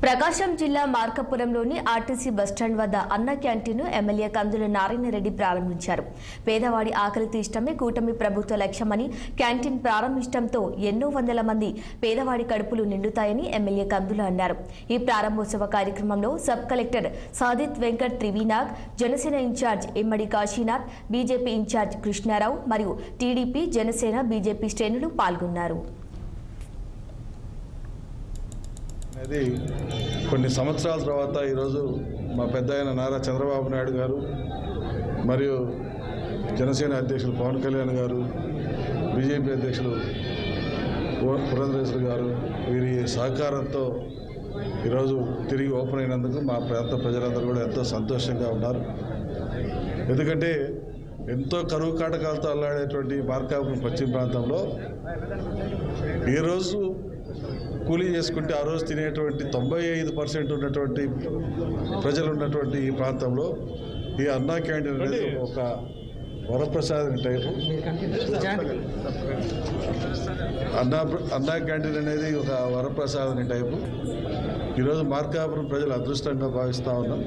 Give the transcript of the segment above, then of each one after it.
ప్రకాశం జిల్లా మార్కాపురంలోని RTC bus stand వద్ద అన్న క్యాంటీన్ను ఎమ్మెల్యే కందుల నారాయణ రెడ్డి ప్రారంభించారు. పేదవాడి ఆకలి తీర్చడమే కూటమి ప్రభుత్వ లక్ష్యమని, క్యాంటీన్ ప్రారంభించడంతో ఎన్నో వందల మంది పేదవాడి కడుపులు నిండుతాయని ఎమ్మెల్యే కందుల అన్నారు. ఈ ప్రారంభోత్సవ కార్యక్రమంలో sub collector Sadith Venkat Trivinag, Janasena incharge Immadi Kashinath, BJP incharge Krishnarao మరియు టీడీపీ, జనసేన, బీజేపీ శ్రేణులు పాల్గొన్నారు. అనేది కొన్ని సంవత్సరాల తర్వాత ఈరోజు మా పెద్ద ఆయన నారా చంద్రబాబు నాయుడు గారు మరియు జనసేన అధ్యక్షులు పవన్ కళ్యాణ్ గారు, బీజేపీ అధ్యక్షులు పురంధరేశ్వరి గారు వీరి సహకారంతో ఈరోజు తిరిగి ఓపెన్ అయినందుకు మా ప్రాంత ప్రజలందరూ కూడా ఎంతో సంతోషంగా ఉన్నారు. ఎందుకంటే ఎంతో కరువు కాటకాలతో అల్లాడేటువంటి మార్కాపురం పశ్చిమ ప్రాంతంలో ఈరోజు కూలీ చేసుకుంటే ఆ రోజు తినేటువంటి 95% ఉన్నటువంటి ప్రజలు ఉన్నటువంటి ఈ ప్రాంతంలో ఈ అన్నా క్యాంటీన్ అనేది ఒక వరప్రసాదం టైపు. అన్నా క్యాంటీన్ అనేది ఒక వరప్రసాదం టైపు. ఈరోజు మార్కాపురం ప్రజలు అదృష్టంగా భావిస్తూ ఉన్నాం.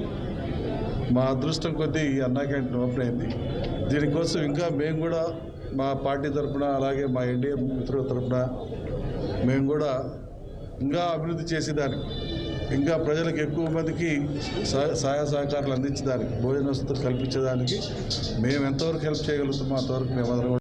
మా అదృష్టం కొద్దీ ఈ అన్నా క్యాంటీన్ ఓపెన్ అయింది. దీనికోసం ఇంకా మేము కూడా మా పార్టీ తరఫున, అలాగే మా ఎన్డీఏ మిత్రుల తరఫున మేము కూడా ఇంకా అభివృద్ధి చేసేదానికి, ఇంకా ప్రజలకు ఎక్కువ మందికి సహాయ సహకారాలు అందించేదానికి, భోజన వసతులు కల్పించేదానికి మేము ఎంతవరకు హెల్ప్ చేయగలుగుతామో అంతవరకు మేమందరం